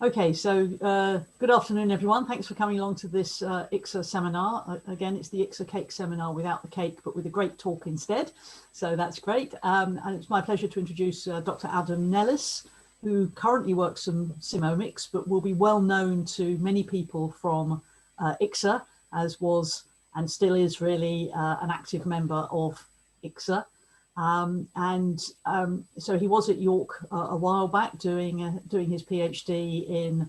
Okay, so good afternoon, everyone. Thanks for coming along to this YCCSA seminar. Again, it's the YCCSA cake seminar without the cake, but with a great talk instead. So that's great. And it's my pleasure to introduce Dr. Adam Nellis, who currently works in Simomics, but will be well known to many people from YCCSA, as was and still is really an active member of YCCSA. So he was at York a while back doing his PhD in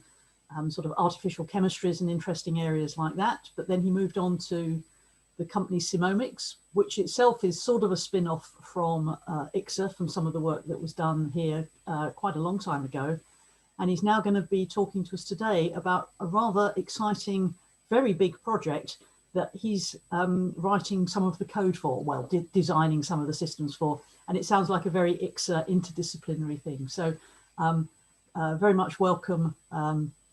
sort of artificial chemistries and interesting areas like that. But then he moved on to the company Simomics, which itself is sort of a spin-off from YCCSA, from some of the work that was done here quite a long time ago. And he's now going to be talking to us today about a rather exciting, very big project that he's writing some of the code for, well, designing some of the systems for, and it sounds like a very YCCSA interdisciplinary thing. So very much welcome,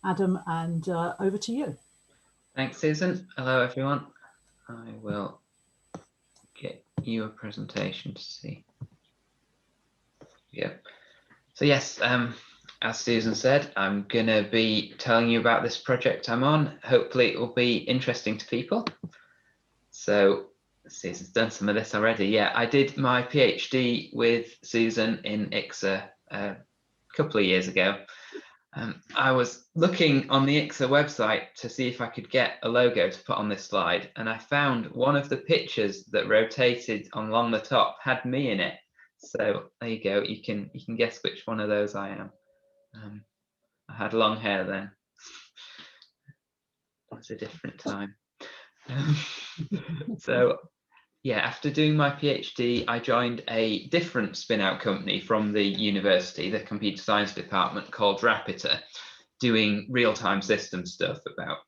Adam, and over to you. Thanks, Susan. Hello, everyone. I will get you a presentation to see. Yeah. So yes, as Susan said, I'm going to be telling you about this project I'm on. Hopefully it will be interesting to people. So Susan's done some of this already. Yeah, I did my PhD with Susan in YCCSA a couple of years ago. I was looking on the YCCSA website to see if I could get a logo to put on this slide, and I found one of the pictures that rotated along the top had me in it. So there you go. You can guess which one of those I am. I had long hair then. It's a different time. So yeah, after doing my PhD, I joined a different spin-out company from the university, the computer science department, called Rapiter, doing real-time system stuff about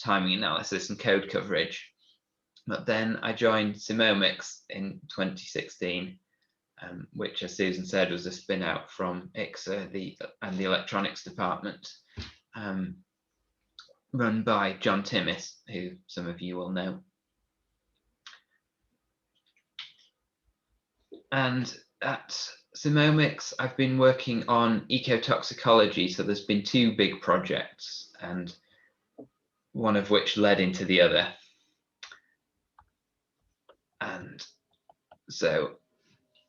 timing analysis and code coverage. But then I joined Simomics in 2016, which, as Susan said, was a spin-out from YCCSA and the electronics department, run by John Timmis, who some of you will know. And at Simomics, I've been working on ecotoxicology. So there's been two big projects, and one of which led into the other. And so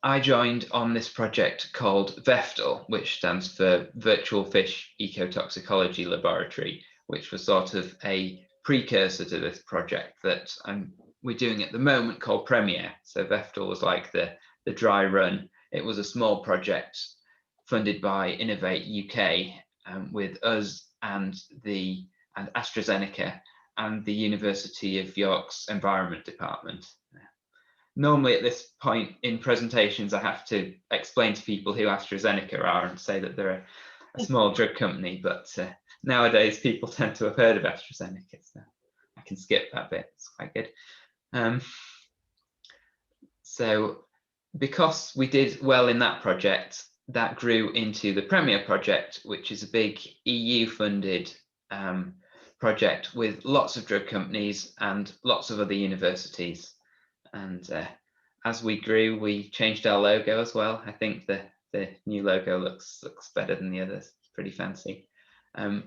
I joined on this project called Vestal, which stands for Virtual Fish Ecotoxicology Laboratory, which was sort of a precursor to this project that we're doing at the moment called Premier. So Vestal was like the dry run. It was a small project funded by Innovate UK with us and AstraZeneca and the University of York's Environment Department. Normally at this point in presentations, I have to explain to people who AstraZeneca are and say that they're a small drug company, but nowadays people tend to have heard of AstraZeneca, so I can skip that bit. It's quite good. So because we did well in that project, that grew into the Premier project, which is a big EU-funded project with lots of drug companies and lots of other universities. And as we grew, we changed our logo as well. I think the new logo looks better than the others. It's pretty fancy.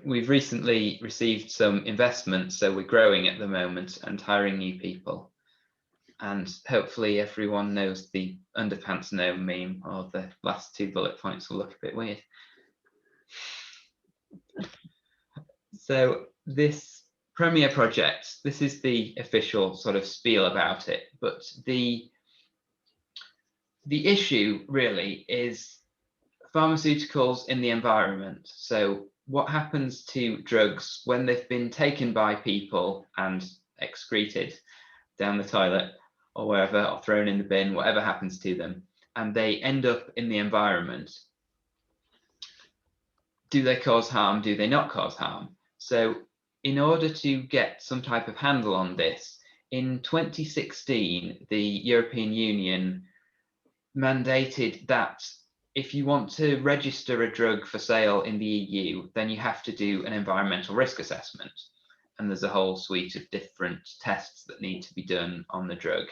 We've recently received some investment, so we're growing at the moment and hiring new people. And hopefully everyone knows the underpants no meme, or the last two bullet points will look a bit weird. So this Premier project, this is the official sort of spiel about it, but the issue really is pharmaceuticals in the environment. So what happens to drugs when they've been taken by people and excreted down the toilet or wherever, or thrown in the bin, whatever happens to them, and they end up in the environment? Do they cause harm? Do they not cause harm? So in order to get some type of handle on this, in 2016, the European Union mandated that if you want to register a drug for sale in the EU, then you have to do an environmental risk assessment. And there's a whole suite of different tests that need to be done on the drug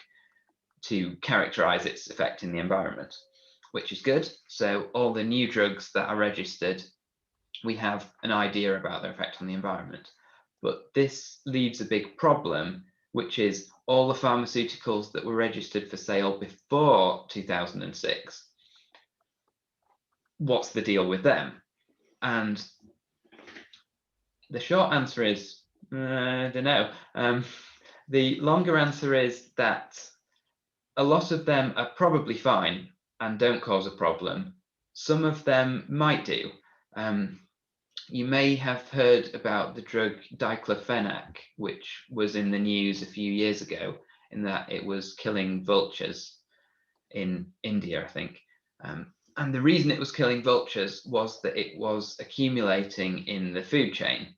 to characterize its effect in the environment, which is good. So all the new drugs that are registered we have an idea about their effect on the environment. But this leaves a big problem, which is all the pharmaceuticals that were registered for sale before 2006. What's the deal with them? And the short answer is, I don't know. The longer answer is that a lot of them are probably fine and don't cause a problem. Some of them might do. You may have heard about the drug diclofenac, which was in the news a few years ago, in that it was killing vultures in India, I think. And the reason it was killing vultures was that it was accumulating in the food chain.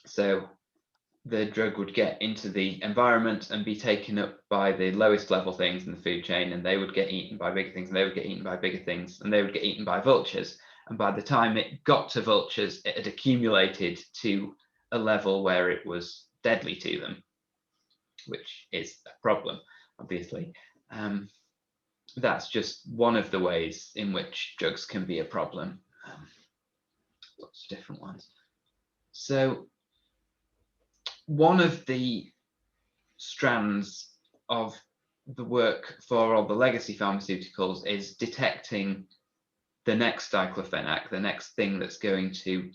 So the drug would get into the environment and be taken up by the lowest level things in the food chain, and they would get eaten by bigger things, and they would get eaten by bigger things, and they would get eaten by vultures. And by the time it got to vultures, it had accumulated to a level where it was deadly to them, which is a problem, obviously. That's just one of the ways in which drugs can be a problem. Lots of different ones. So one of the strands of the work for all the legacy pharmaceuticals is detecting the next diclofenac, the next thing that's going to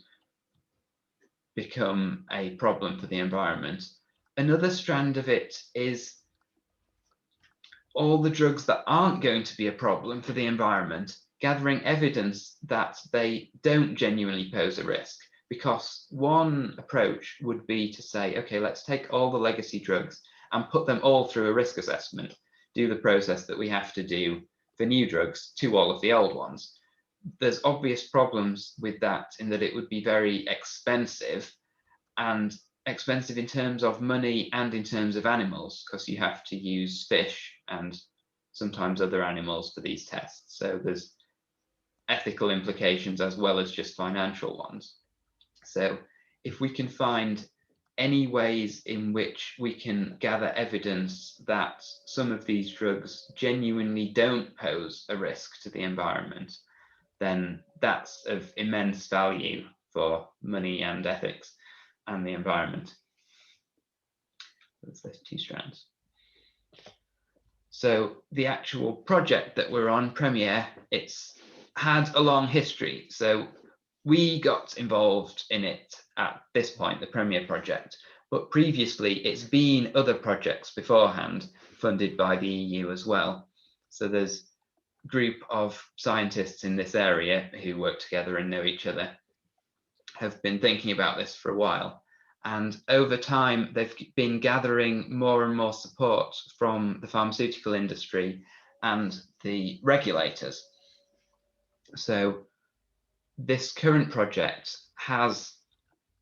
become a problem for the environment. Another strand of it is all the drugs that aren't going to be a problem for the environment, gathering evidence that they don't genuinely pose a risk. Because one approach would be to say, okay, let's take all the legacy drugs and put them all through a risk assessment, do the process that we have to do for new drugs to all of the old ones. There's obvious problems with that in that it would be very expensive, and expensive in terms of money and in terms of animals, because you have to use fish and sometimes other animals for these tests. So there's ethical implications as well as just financial ones. So if we can find any ways in which we can gather evidence that some of these drugs genuinely don't pose a risk to the environment, then that's of immense value for money and ethics and the environment. That's those two strands. So the actual project that we're on, Premier, it's had a long history. So we got involved in it at this point, the Premier project, but previously it's been other projects beforehand funded by the EU as well. So there's a group of scientists in this area who work together and know each other, have been thinking about this for a while. And over time, they've been gathering more and more support from the pharmaceutical industry and the regulators. So this current project has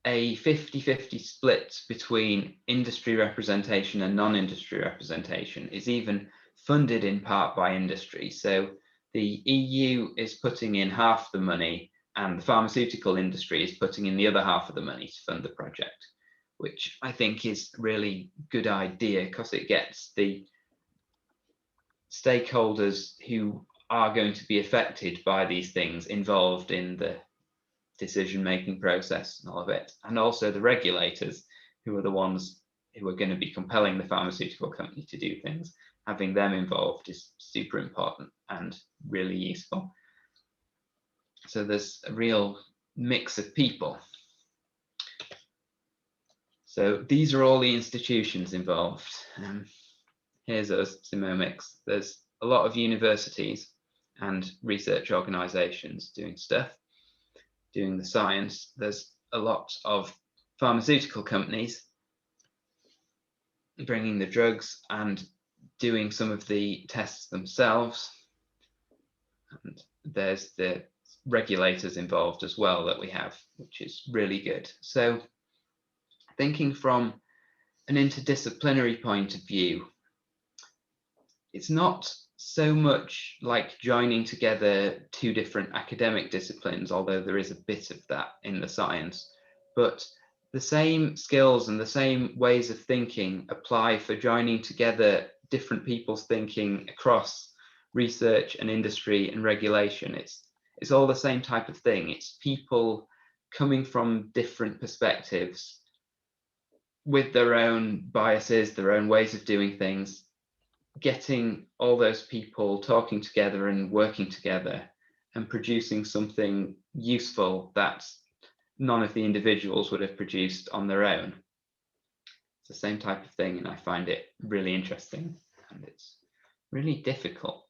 a 50-50 split between industry representation and non-industry representation. It's even funded in part by industry. So the EU is putting in half the money and the pharmaceutical industry is putting in the other half of the money to fund the project, which I think is a really good idea because it gets the stakeholders who are going to be affected by these things involved in the decision-making process and all of it, and also the regulators, who are the ones who are going to be compelling the pharmaceutical company to do things. Having them involved is super important and really useful. So there's a real mix of people. So these are all the institutions involved. Here's us, Simomics. There's a lot of universities and research organizations doing stuff, doing the science. There's a lot of pharmaceutical companies bringing the drugs and doing some of the tests themselves. And there's the regulators involved as well that we have, which is really good. So thinking from an interdisciplinary point of view, it's not so much like joining together two different academic disciplines, although there is a bit of that in the science, but the same skills and the same ways of thinking apply for joining together different people's thinking across research and industry and regulation. It's all the same type of thing. It's people coming from different perspectives with their own biases, their own ways of doing things, getting all those people talking together and working together and producing something useful that none of the individuals would have produced on their own. It's the same type of thing, and I find it really interesting, and it's really difficult.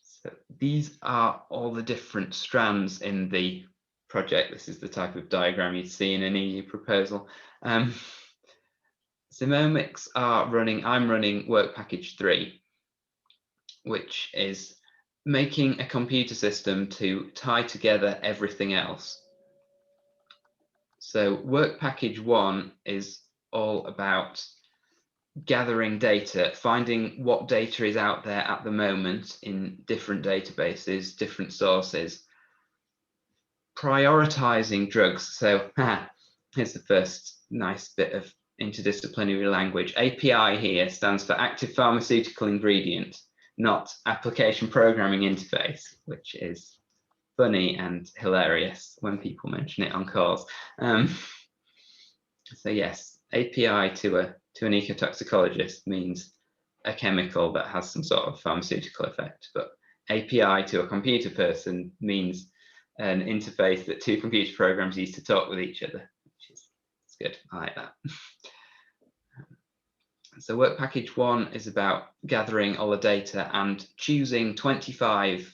So these are all the different strands in the project. This is the type of diagram you'd see in an EU proposal. Simomics are running, I'm running work package 3, which is making a computer system to tie together everything else. So work package 1 is all about gathering data, finding what data is out there at the moment in different databases, different sources, prioritizing drugs. So here's the first nice bit of interdisciplinary language. API here stands for active pharmaceutical ingredient, not application programming interface, which is funny and hilarious when people mention it on calls. So yes, API to an ecotoxicologist means a chemical that has some sort of pharmaceutical effect, but API to a computer person means an interface that two computer programs use to talk with each other, which is good. I like that. So work package 1 is about gathering all the data and choosing 25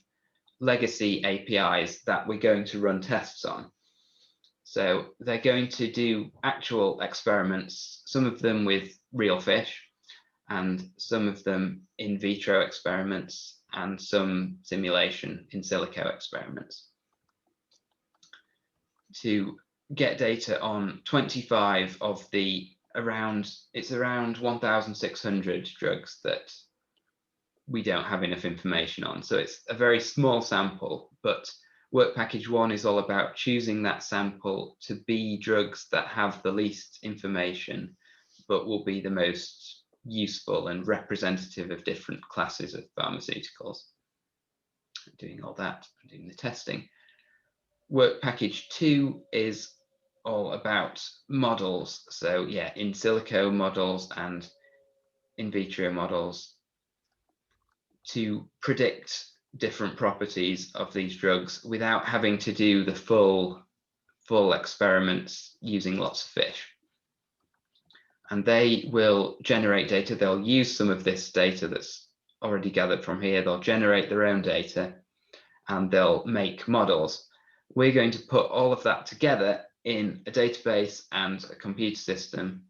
legacy APIs that we're going to run tests on. So they're going to do actual experiments, some of them with real fish, and some of them in vitro experiments, and some simulation in silico experiments, to get data on 25 of the around 1,600 drugs that we don't have enough information on. So it's a very small sample, but work package 1 is all about choosing that sample to be drugs that have the least information, but will be the most useful and representative of different classes of pharmaceuticals. Doing all that, doing the testing. Work package 2 is all about models. So yeah, in silico models and in vitro models to predict different properties of these drugs without having to do the full experiments using lots of fish. And they will generate data. They'll use some of this data that's already gathered from here. They'll generate their own data and they'll make models. We're going to put all of that together in a database and a computer system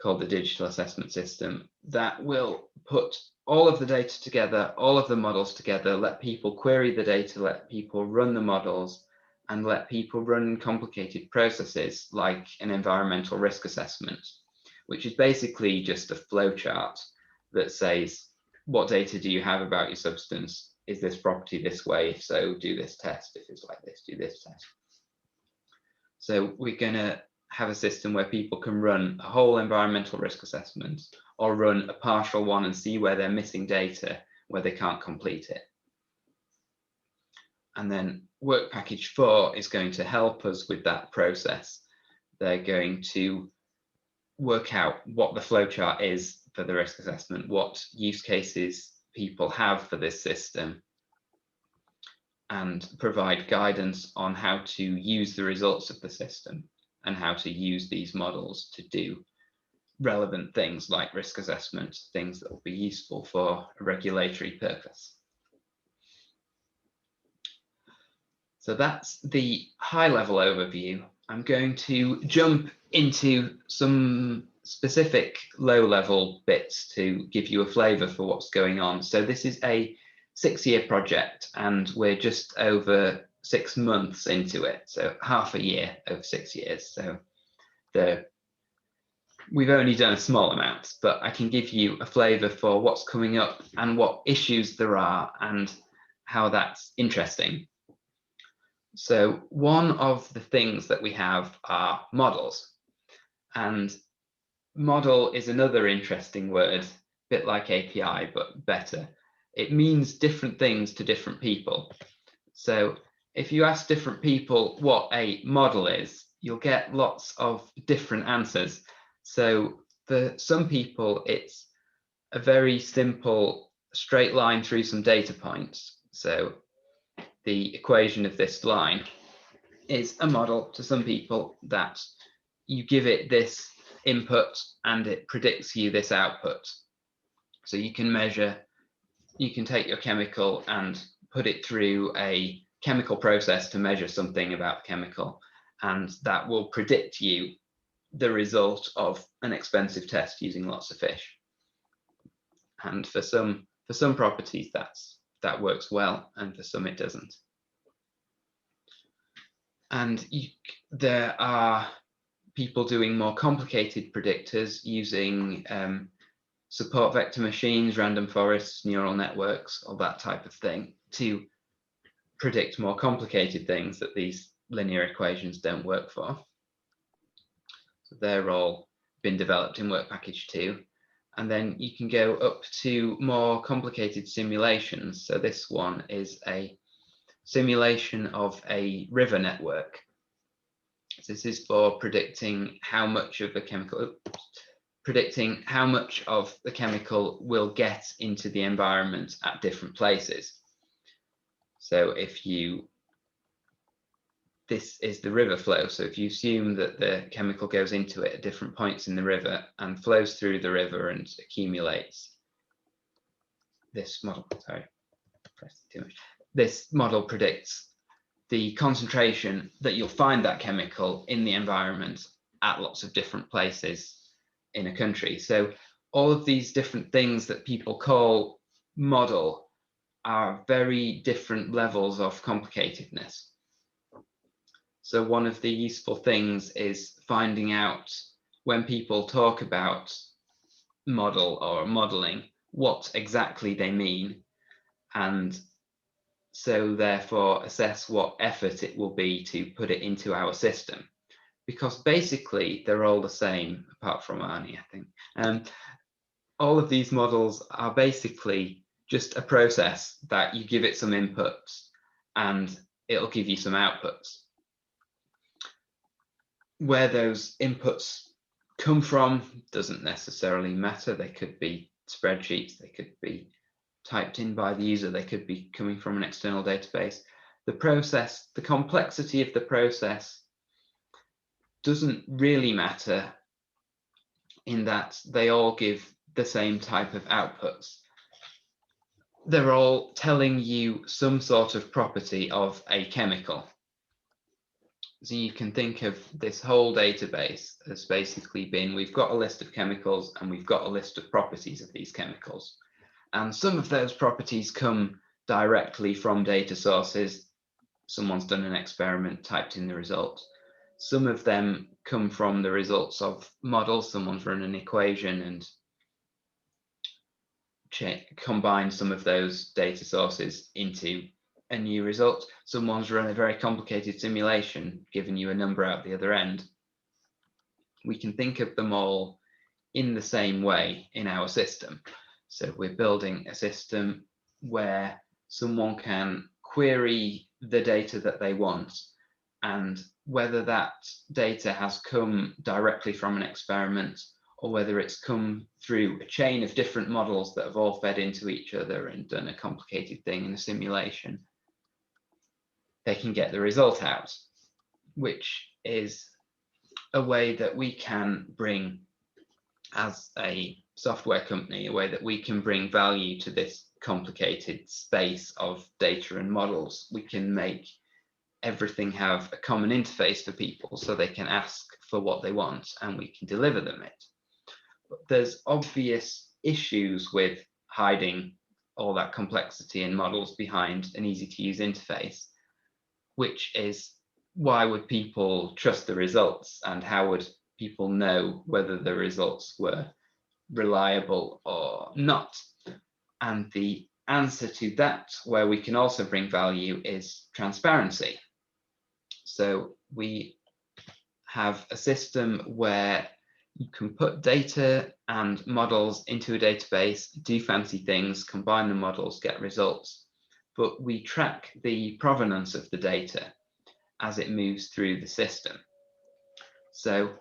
called the digital assessment system that will put all of the data together, all of the models together, let people query the data, let people run the models, and let people run complicated processes like an environmental risk assessment, which is basically just a flowchart that says, what data do you have about your substance? Is this property this way? If so, do this test. If it's like this, do this test. So we're going to have a system where people can run a whole environmental risk assessment or run a partial one and see where they're missing data, where they can't complete it. And then work package 4 is going to help us with that process. They're going to work out what the flowchart is for the risk assessment, what use cases people have for this system, and provide guidance on how to use the results of the system and how to use these models to do relevant things like risk assessment, things that will be useful for a regulatory purpose. So that's the high-level overview. I'm going to jump into some specific low-level bits to give you a flavour for what's going on. So this is a 6-year project and we're just over 6 months into it, so half a year over 6 years. So we've only done a small amount, but I can give you a flavour for what's coming up and what issues there are and how that's interesting. So one of the things that we have are models, and model is another interesting word, a bit like API, but better. It means different things to different people. So if you ask different people what a model is, you'll get lots of different answers. So for some people, it's a very simple straight line through some data points. So the equation of this line is a model to some people, that you give it this input and it predicts you this output. So you can measure, you can take your chemical and put it through a chemical process to measure something about the chemical, and that will predict you the result of an expensive test using lots of fish. And for some properties that works well, and for some it doesn't. And there are people doing more complicated predictors using support vector machines, random forests, neural networks, all that type of thing, to predict more complicated things that these linear equations don't work for. So they're all been developed in Work Package 2. And then you can go up to more complicated simulations. So this one is a simulation of a river network. So this is for predicting how much of the chemical, will get into the environment at different places. So this is the river flow. So if you assume that the chemical goes into it at different points in the river and flows through the river and accumulates, this model, this model predicts the concentration that you'll find that chemical in the environment at lots of different places in a country. So all of these different things that people call model are very different levels of complicatedness. So one of the useful things is finding out, when people talk about model or modeling, what exactly they mean, and so therefore assess what effort it will be to put it into our system. Because basically they're all the same, apart from Arnie, I think. All of these models are basically just a process that you give it some inputs and it'll give you some outputs. Where those inputs come from doesn't necessarily matter. They could be spreadsheets, they could be typed in by the user, they could be coming from an external database. The process, the complexity of the process doesn't really matter, in that they all give the same type of outputs. They're all telling you some sort of property of a chemical. So you can think of this whole database as basically being, we've got a list of chemicals and we've got a list of properties of these chemicals. And some of those properties come directly from data sources. Someone's done an experiment, typed in the result. Some of them come from the results of models. Someone's run an equation and combined some of those data sources into a new result. Someone's run a very complicated simulation, giving you a number out the other end. We can think of them all in the same way in our system. So we're building a system where someone can query the data that they want, and whether that data has come directly from an experiment or whether it's come through a chain of different models that have all fed into each other and done a complicated thing in a simulation, they can get the result out, which is a way that we can bring, as a software company, a way that we can bring value to this complicated space of data and models. We can make everything have a common interface for people so they can ask for what they want and we can deliver them it. But there's obvious issues with hiding all that complexity in models behind an easy to use interface, which is, why would people trust the results, and how would people know whether the results were reliable or not? And the answer to that, where we can also bring value, is transparency. So we have a system where you can put data and models into a database, do fancy things, combine the models, get results. but we track the provenance of the data as it moves through the system. So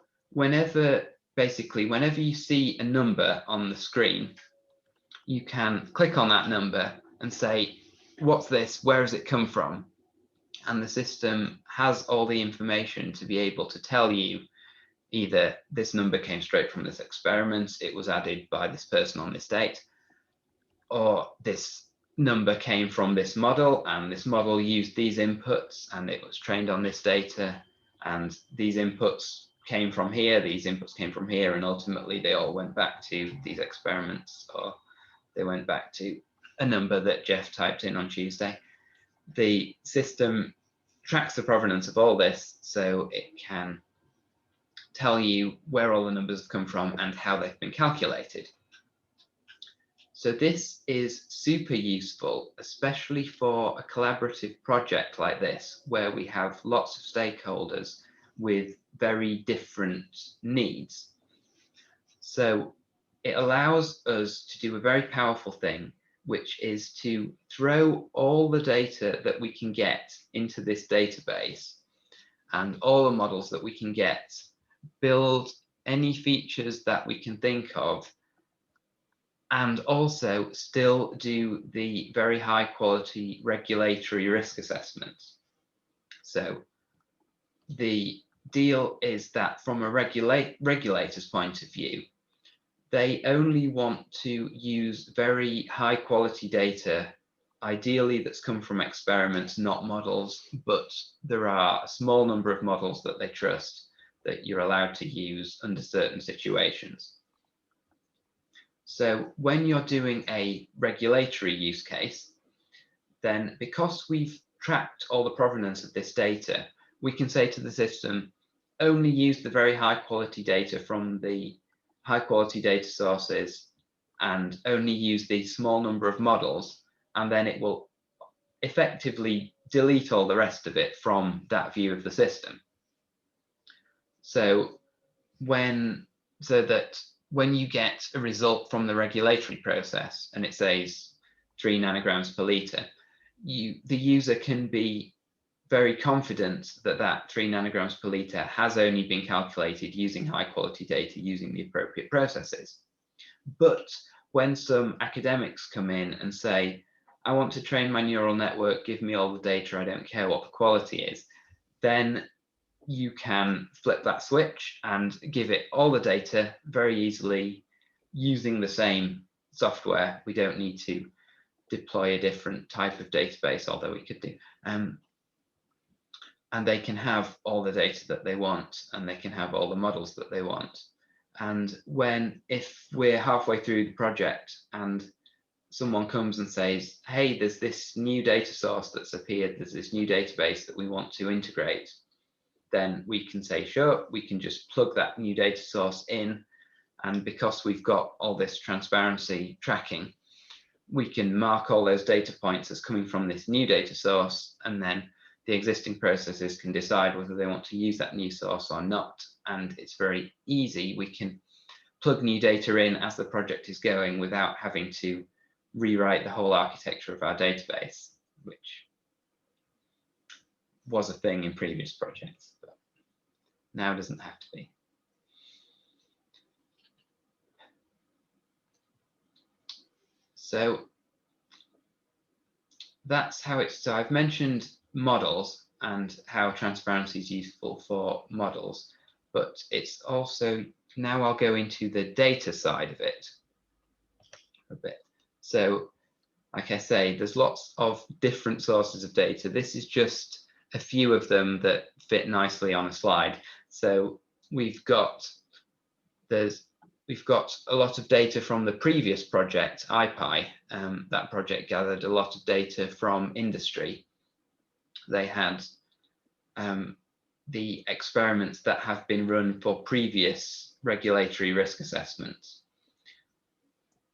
basically whenever you see a number on the screen, you can click on that number and say, what's this? Where has it come from? And the system has all the information to be able to tell you either this number came straight from this experiment, it was added by this person on this date, or this number came from this model and this model used these inputs and it was trained on this data, and these inputs came from here, these inputs came from here, and ultimately they all went back to these experiments, or they went back to a number that Jeff typed in on Tuesday. The system tracks the provenance of all this, so it can tell you where all the numbers have come from and how they've been calculated. So this is super useful, especially for a collaborative project like this, where we have lots of stakeholders with very different needs. So it allows us to do a very powerful thing, which is to throw all the data that we can get into this database and all the models that we can get, build any features that we can think of, and also still do the very high quality regulatory risk assessments. So the deal is that from a regulator's point of view, they only want to use very high quality data, ideally that's come from experiments, not models, but there are a small number of models that they trust that you're allowed to use under certain situations. So when you're doing a regulatory use case, then because we've tracked all the provenance of this data, we can say to the system, only use the very high quality data from the high quality data sources and only use the small number of models, and then it will effectively delete all the rest of it from that view of the system. So that when you get a result from the regulatory process and it says 3 nanograms per litre, the user can be very confident that that 3 nanograms per litre has only been calculated using high quality data, using the appropriate processes. But when some academics come in and say, I want to train my neural network, give me all the data, I don't care what the quality is, then you can flip that switch and give it all the data very easily using the same software. We don't need to deploy a different type of database, although we could do. And they can have all the data that they want, and they can have all the models that they want. And if we're halfway through the project and someone comes and says, hey, there's this new data source that's appeared, there's this new database that we want to integrate, then we can say, sure, we can just plug that new data source in. And because we've got all this transparency tracking, we can mark all those data points as coming from this new data source, and then the existing processes can decide whether they want to use that new source or not. And it's very easy. We can plug new data in as the project is going without having to rewrite the whole architecture of our database, which was a thing in previous projects, but now doesn't have to be. So that's how it's, so I've mentioned models and how transparency is useful for models, but it's also, now I'll go into the data side of it a bit. So like I say, there's lots of different sources of data. This is just a few of them that fit nicely on a slide. So we've got a lot of data from the previous project, IPI. That project gathered a lot of data from industry. They had the experiments that have been run for previous regulatory risk assessments.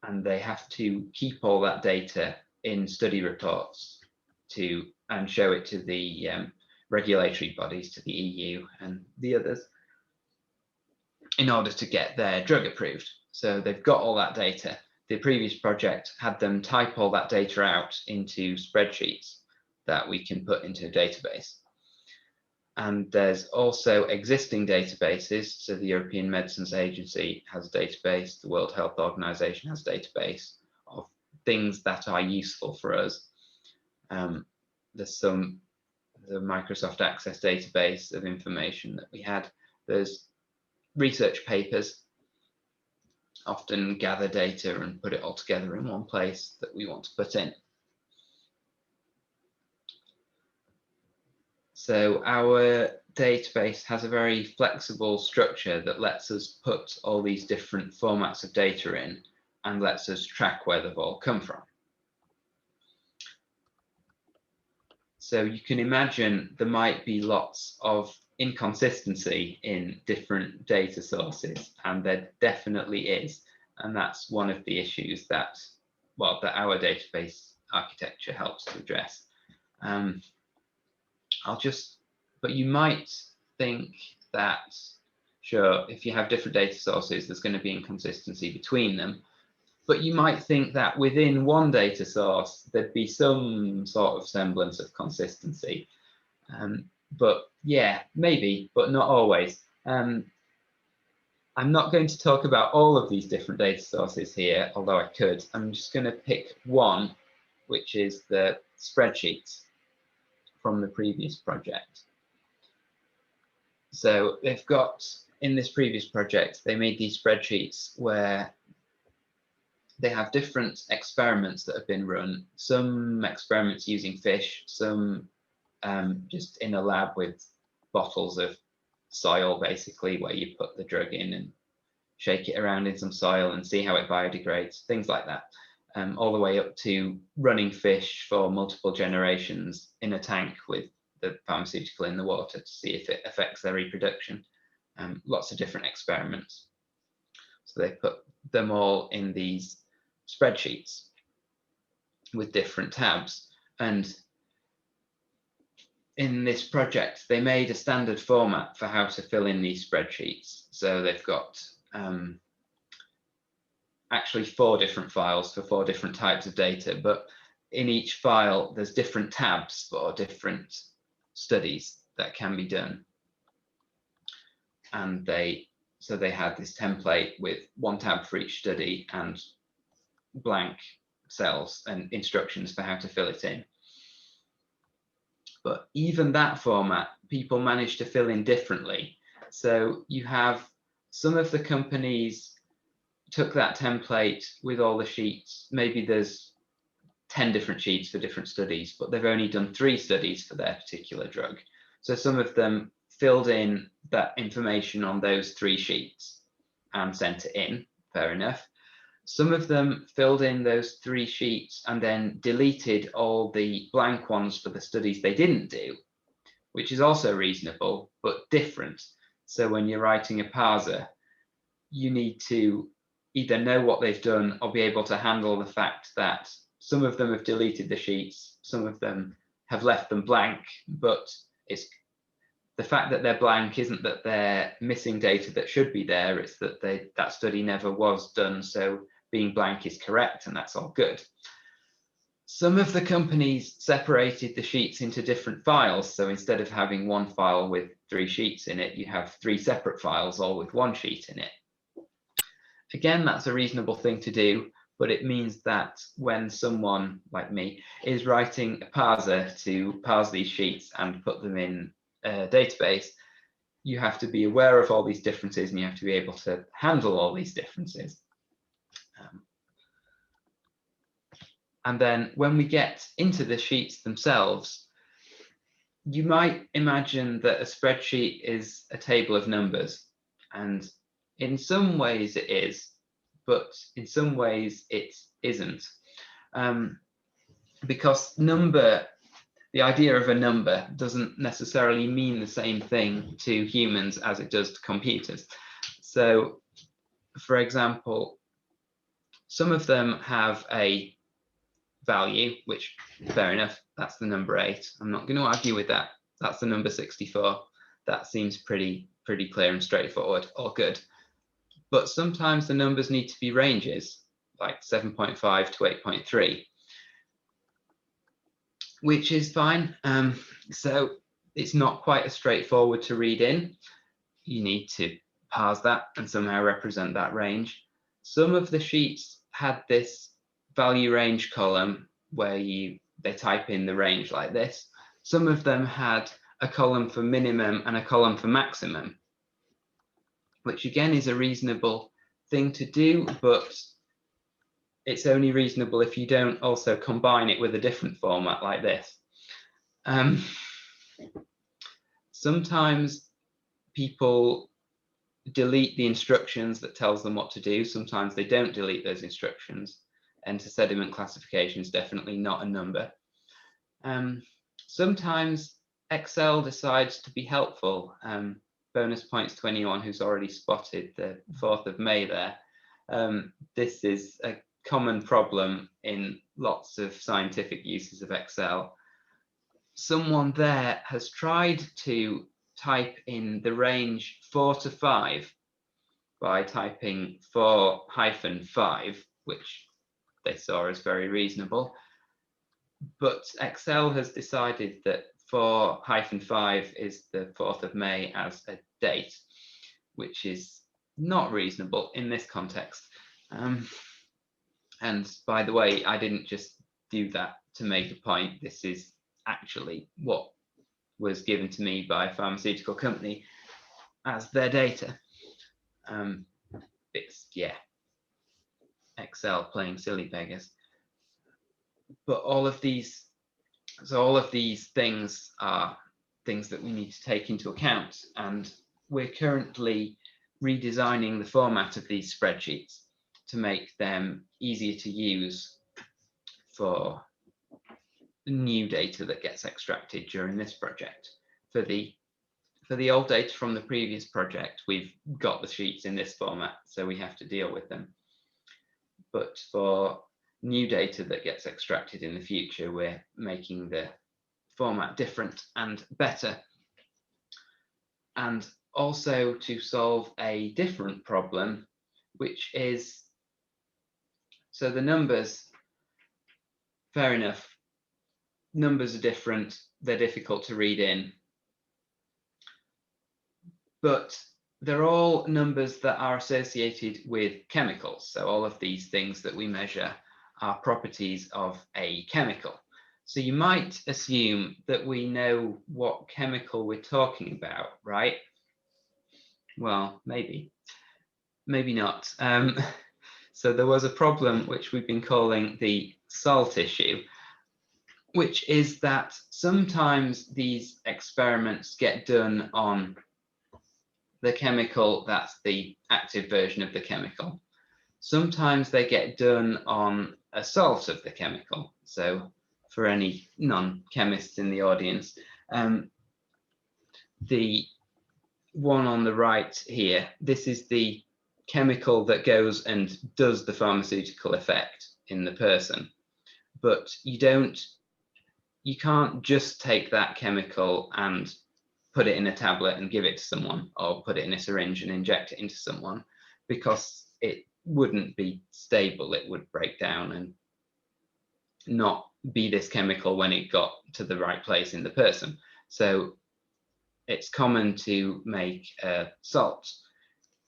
And they have to keep all that data in study reports and show it to the regulatory bodies, to the EU and the others, in order to get their drug approved. So they've got all that data. the previous project had them type all that data out into spreadsheets that we can put into a database. And there's also existing databases. So the European Medicines Agency has a database, the World Health Organization has a database of things that are useful for us. There's the Microsoft Access database of information that we had. There's research papers, often gather data and put it all together in one place that we want to put in. So our database has a very flexible structure that lets us put all these different formats of data in and lets us track where they've all come from. So you can imagine there might be lots of inconsistency in different data sources, and there definitely is. And that's one of the issues that, well, that our database architecture helps to address. But you might think that, sure, if you have different data sources, there's going to be inconsistency between them. But you might think that within one data source, there'd be some sort of semblance of consistency. But yeah, maybe, but not always. I'm not going to talk about all of these different data sources here, although I could. I'm just going to pick one, which is the spreadsheets from the previous project. So they've got, in this previous project, they made these spreadsheets where they have different experiments that have been run, some experiments using fish, some just in a lab with bottles of soil, basically, where you put the drug in and shake it around in some soil and see how it biodegrades, things like that, all the way up to running fish for multiple generations in a tank with the pharmaceutical in the water to see if it affects their reproduction. Lots of different experiments. So they put them all in these spreadsheets with different tabs. And in this project, they made a standard format for how to fill in these spreadsheets. So they've got actually 4 different files for 4 different types of data, but in each file, there's different tabs for different studies that can be done. And so they had this template with 1 tab for each study and blank cells and instructions for how to fill it in. But even that format, people managed to fill in differently. So you have some of the companies took that template with all the sheets. Maybe there's 10 different sheets for different studies, but they've only done 3 studies for their particular drug. So some of them filled in that information on those 3 sheets and sent it in, fair enough. Some of them filled in those 3 sheets and then deleted all the blank ones for the studies they didn't do, which is also reasonable, but different. So when you're writing a parser, you need to either know what they've done or be able to handle the fact that some of them have deleted the sheets, some of them have left them blank, but it's the fact that they're blank isn't that they're missing data that should be there, it's that that study never was done, so being blank is correct, and that's all good. Some of the companies separated the sheets into different files, so instead of having 1 file with 3 sheets in it, you have 3 separate files, all with 1 sheet in it. Again, that's a reasonable thing to do, but it means that when someone like me is writing a parser to parse these sheets and put them in a database, you have to be aware of all these differences and you have to be able to handle all these differences. And then when we get into the sheets themselves, you might imagine that a spreadsheet is a table of numbers, and in some ways it is, but in some ways it isn't. Because the idea of a number doesn't necessarily mean the same thing to humans as it does to computers. So, for example, some of them have a value, which, fair enough, that's the number 8. I'm not going to argue with that. That's the number 64. That seems pretty clear and straightforward, all good. But sometimes the numbers need to be ranges. like 7.5 to 8.3, which is fine. So it's not quite as straightforward to read in. You need to parse that and somehow represent that range. Some of the sheets had this value range column where they type in the range like this. Some of them had a column for minimum and a column for maximum, which again is a reasonable thing to do, but it's only reasonable if you don't also combine it with a different format like this. Sometimes people delete the instructions that tells them what to do. Sometimes they don't delete those instructions. Enter sediment classification is definitely not a number. Sometimes Excel decides to be helpful. Bonus points to anyone who's already spotted the 4th of May there. This is a common problem in lots of scientific uses of Excel. Someone there has tried to type in the range 4 to 5 by typing 4-5, which they saw as very reasonable. But Excel has decided that 4-5 is the 4th of May as a date, which is not reasonable in this context. And by the way, I didn't just do that to make a point. This is actually what was given to me by a pharmaceutical company as their data. It's, yeah, Excel playing silly beggars. But all of these things are things that we need to take into account, and we're currently redesigning the format of these spreadsheets to make them easier to use for new data that gets extracted during this project. For the old data from the previous project, we've got the sheets in this format, so we have to deal with them. But for new data that gets extracted in the future, we're making the format different and better. And also to solve a different problem, which is, so the numbers, fair enough, numbers are different, they're difficult to read in, but they're all numbers that are associated with chemicals. So all of these things that we measure are properties of a chemical. So you might assume that we know what chemical we're talking about, right? Well, maybe not. So there was a problem which we've been calling the salt issue, which is that sometimes these experiments get done on the chemical that's the active version of the chemical. Sometimes they get done on a salt of the chemical. So for any non-chemists in the audience, the one on the right here, this is the chemical that goes and does the pharmaceutical effect in the person. But you can't just take that chemical and put it in a tablet and give it to someone, or put it in a syringe and inject it into someone, because it wouldn't be stable. It would break down and not be this chemical when it got to the right place in the person. So it's common to make salt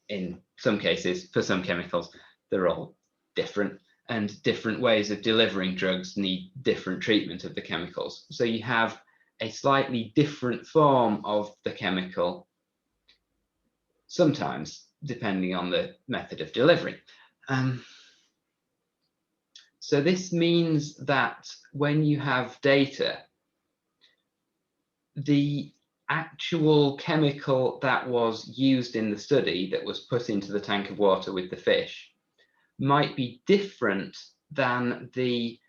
in some cases. For some chemicals, they're all different, and different ways of delivering drugs need different treatment of the chemicals. So you have a slightly different form of the chemical, sometimes depending on the method of delivery. So this means that when you have data, the actual chemical that was used in the study, that was put into the tank of water with the fish, might be different than the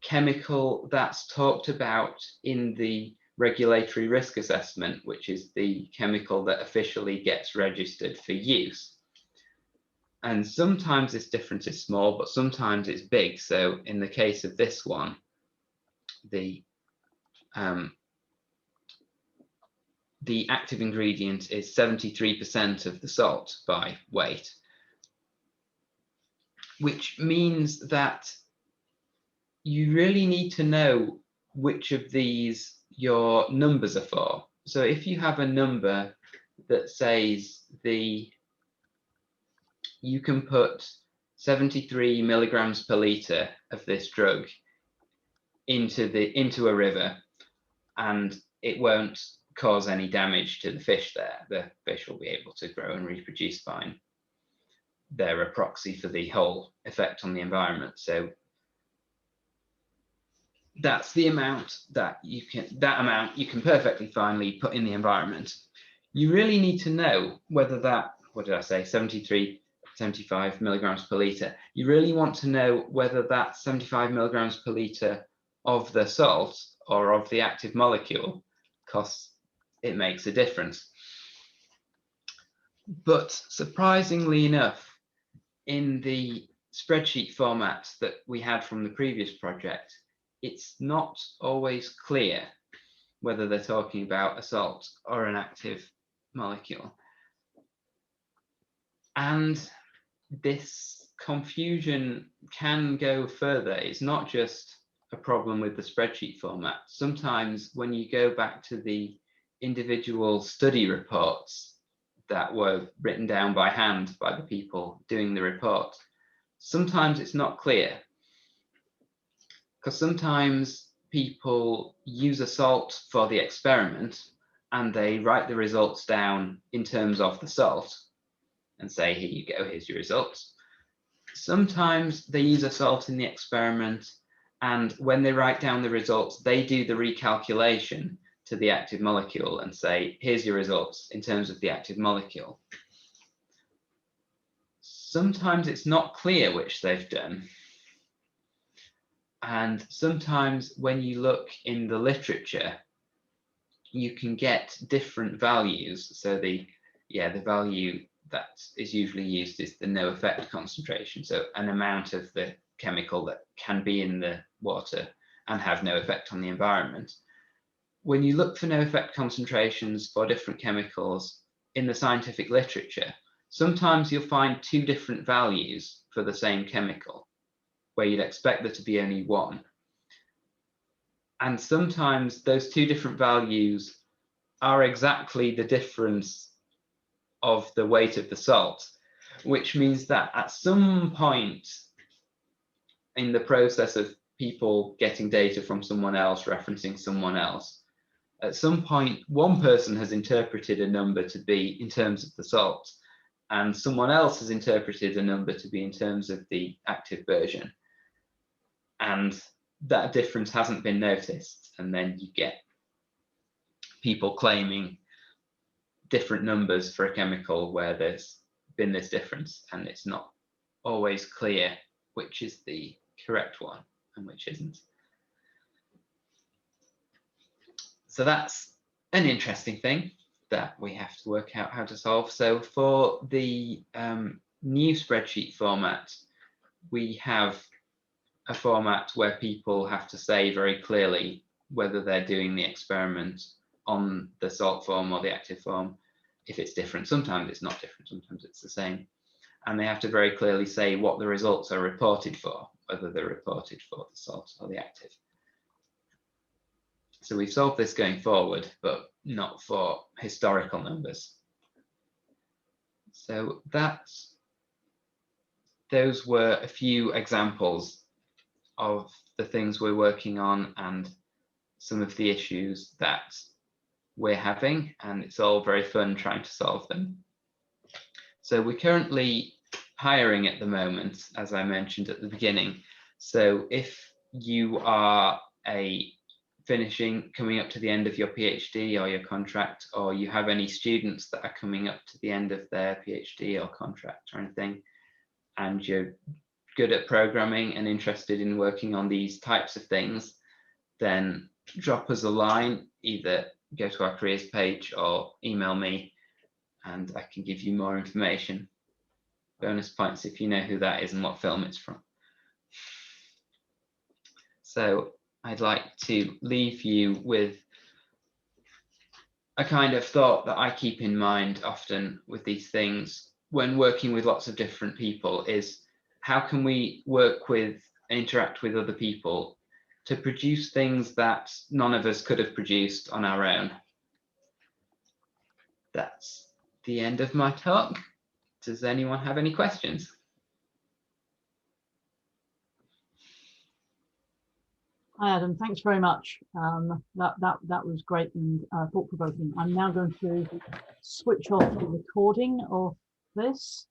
chemical that's talked about in the regulatory risk assessment, which is the chemical that officially gets registered for use. And sometimes this difference is small, but sometimes it's big. So in the case of this one, the active ingredient is 73% of the salt by weight. which means that you really need to know which of these your numbers are for. So if you have a number that says you can put 73 milligrams per litre of this drug into a river, and it won't cause any damage to the fish there. The fish will be able to grow and reproduce fine. They're a proxy for the whole effect on the environment. So that's the amount that you can perfectly finely put in the environment. You really need to know whether that, what did I say, 75 milligrams per litre. You really want to know whether that 75 milligrams per litre of the salt or of the active molecule, because it makes a difference. But surprisingly enough, in the spreadsheet format that we had from the previous project, it's not always clear whether they're talking about a salt or an active molecule. And this confusion can go further. It's not just a problem with the spreadsheet format. Sometimes when you go back to the individual study reports that were written down by hand by the people doing the report, sometimes it's not clear, because sometimes people use a salt for the experiment and they write the results down in terms of the salt and say, here you go, here's your results. Sometimes they use a salt in the experiment, and when they write down the results, they do the recalculation to the active molecule and say, here's your results in terms of the active molecule. Sometimes it's not clear which they've done. And sometimes when you look in the literature, you can get different values. So the value that is usually used is the no effect concentration. So an amount of the chemical that can be in the water and have no effect on the environment. When you look for no effect concentrations for different chemicals in the scientific literature, sometimes you'll find two different values for the same chemical, where you'd expect there to be only one. And sometimes those two different values are exactly the difference of the weight of the salt, which means that at some point in the process of people getting data from someone else, referencing someone else, at some point, one person has interpreted a number to be in terms of the salt, and someone else has interpreted a number to be in terms of the active version. And that difference hasn't been noticed. And then you get people claiming different numbers for a chemical where there's been this difference, and it's not always clear which is the correct one and which isn't. So that's an interesting thing that we have to work out how to solve. So for the new spreadsheet format, we have a format where people have to say very clearly whether they're doing the experiment on the salt form or the active form. If it's different, sometimes it's not different, sometimes it's the same. And they have to very clearly say what the results are reported for, whether they're reported for the salt or the active. So we've solved this going forward, but not for historical numbers. So those were a few examples of the things we're working on and some of the issues that we're having, and it's all very fun trying to solve them. So we're currently hiring at the moment, as I mentioned at the beginning. So if you are coming up to the end of your PhD or your contract, or you have any students that are coming up to the end of their PhD or contract or anything, and you're good at programming and interested in working on these types of things, then drop us a line, either go to our careers page or email me, and I can give you more information. Bonus points if you know who that is and what film it's from. So I'd like to leave you with a kind of thought that I keep in mind often with these things when working with lots of different people, is how can we work with and interact with other people to produce things that none of us could have produced on our own. That's the end of my talk. Does anyone have any questions? Hi, Adam. Thanks very much. That was great and thought-provoking. I'm now going to switch off the recording of this.